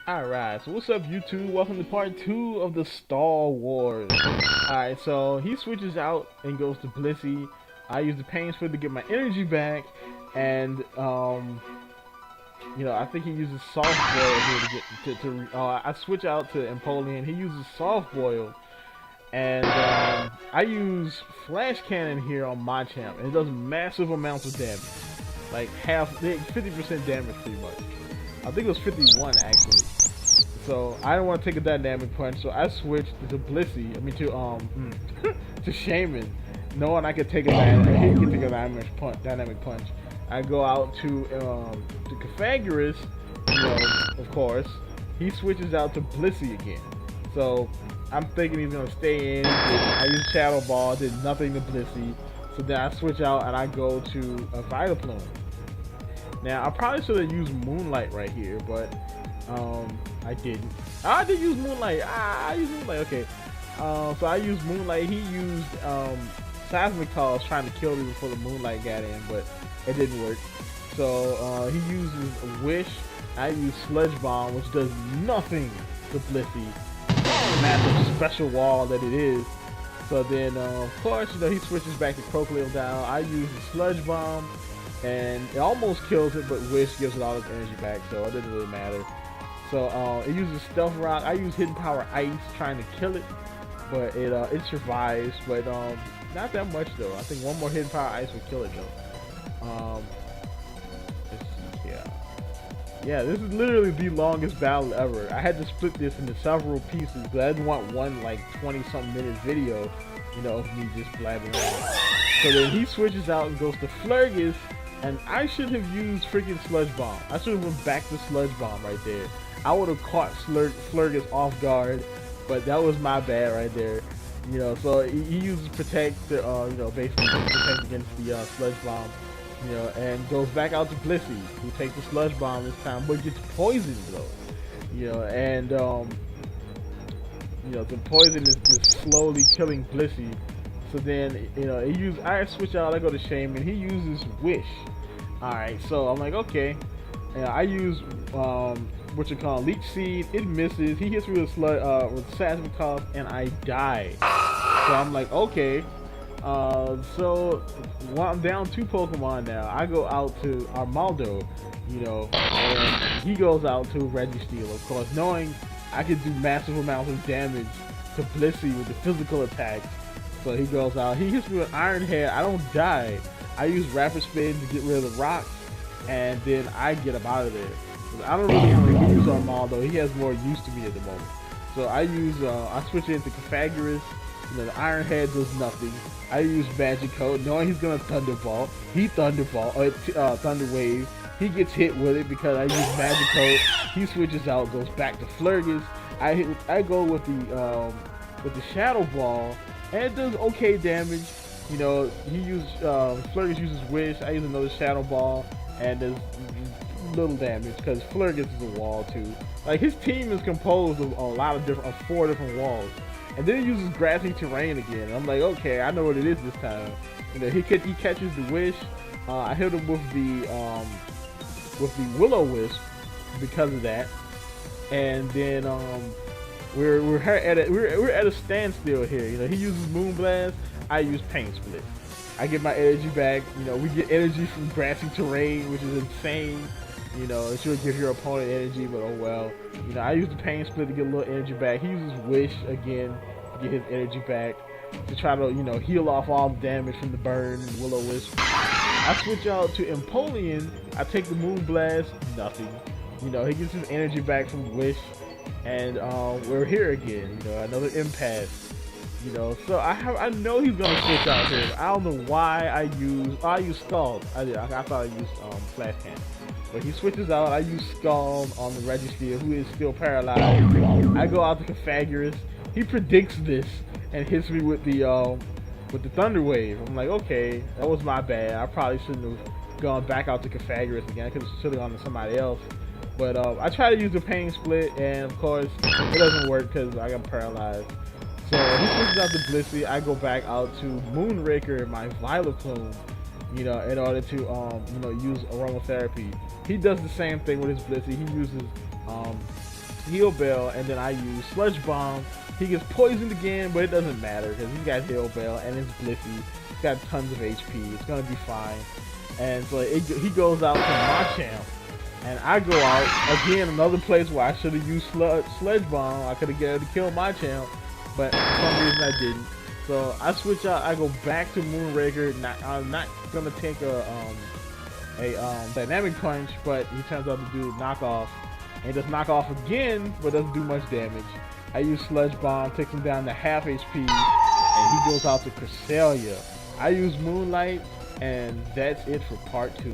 Alright, so what's up YouTube? Welcome to part 2 of the Star Wars. Alright, so he switches out and goes to Blissey. I use the pain split to get my energy back, and I think he uses soft boil here to get I switch out to Empoleon. He uses soft boil, and I use flash cannon here on Machamp, and it does massive amounts of damage, like 50% damage pretty much. I think it was 51 actually. So I don't want to take a dynamic punch, so I switched to Blissey. I mean to Shaman, knowing I could take a dynamic punch. I go out to Pythagoras, of course. He switches out to Blissey again. So I'm thinking he's gonna stay in. I use Shadow Ball, did nothing to Blissey. So then I switch out and I go to a Vileplume. Now, I probably should have used Moonlight right here, but I didn't. I did use Moonlight. I used Moonlight, okay. So I used Moonlight. He used Seismic Toss trying to kill me before the Moonlight got in, but it didn't work. So he uses a Wish. I use Sludge Bomb, which does nothing to Blissey. Massive special wall that it is. So then, of course, he switches back to Crocodile down. I use the Sludge Bomb, and it almost kills it, but Wish gives it all its energy back, so it doesn't really matter. So it uses Stealth Rock. I use Hidden Power Ice trying to kill it, but it survives, but not that much though. I think one more Hidden Power Ice would kill it though. Let's see here. Yeah, this is literally the longest battle ever. I had to split this into several pieces because I didn't want one like 20-something minute video, of me just blabbing around. So then he switches out and goes to Flurgus. And I should have used freaking Sludge Bomb. I should have went back to Sludge Bomb right there. I would have caught Flurgus off guard, but that was my bad right there. So he uses Protect to, basically protect against the Sludge Bomb, and goes back out to Blissey, who takes the Sludge Bomb this time, but gets poisoned though. And the poison is just slowly killing Blissey. So then, I switch out, I go to Shaman, he uses Wish. Alright, so I'm like, okay. I use, Leech Seed, it misses, he hits me with Seismic Toss, and I die. So I'm like, okay. So, I'm down 2 Pokemon now, I go out to Armaldo, and he goes out to Registeel, of course, knowing I could do massive amounts of damage to Blissey with the physical attacks. So he goes out, he hits me with Iron Head, I don't die. I use Rapid Spin to get rid of the rocks, and then I get him out of there. I don't really use Armaldo, he has more use to me at the moment. So I switch into Pythagoras, the Iron Head does nothing. I use Magic Coat, knowing he's gonna Thunderball. He Thunder Wave. He gets hit with it because I use Magic Coat. He switches out, goes back to Flurgus. I go with the Shadow Ball, and it does okay damage. Flurgus uses Wish, I use another Shadow Ball, and there's little damage because Flurgus is a wall too. Like, his team is composed of of 4 different walls. And then he uses Grassy Terrain again. I'm like, okay, I know what it is this time. He catches the Wish. I hit him with the Will-O-Wisp because of that. And then we're at a standstill here. He uses Moonblast, I use Pain Split. I get my energy back. We get energy from Grassy Terrain, which is insane. It should give your opponent energy, but oh well. I use the Pain Split to get a little energy back. He uses Wish again to get his energy back, to try to heal off all the damage from the burn and Will-O-Wisp. I switch out to Empoleon. I take the Moonblast, nothing. He gets his energy back from Wish, and we're here again. Another impasse. So I know he's gonna switch out here. I don't know why I use Scald. I thought I used Flash Cannon. But he switches out, I use Scald on the Registeel, who is still paralyzed. I go out to Pythagoras. He predicts this and hits me with the Thunder Wave. I'm like, okay, that was my bad. I probably shouldn't have gone back out to Pythagoras again. I could have should have gone to somebody else. But I try to use the Pain Split, and of course, it doesn't work because I got paralyzed. So he switches out to Blissey. I go back out to Moonraker, my Vileplume, in order to use aromatherapy. He does the same thing with his Blissey. He uses heal bell, and then I use sludge bomb. He gets poisoned again, but it doesn't matter because he's got heal bell and it's Blissey. He's got tons of HP. It's gonna be fine. And so he goes out to Machamp, and I go out again, another place where I should have used sludge bomb. I could have got to kill Machamp, but for some reason I didn't. So I switch out. I go back to Moonraker. I'm not gonna take a dynamic punch, but he turns out to do knockoff, and does knock off again, but doesn't do much damage. I use sludge bomb, takes him down to half HP, and he goes out to Cresselia. I use Moonlight, and that's it for part 2.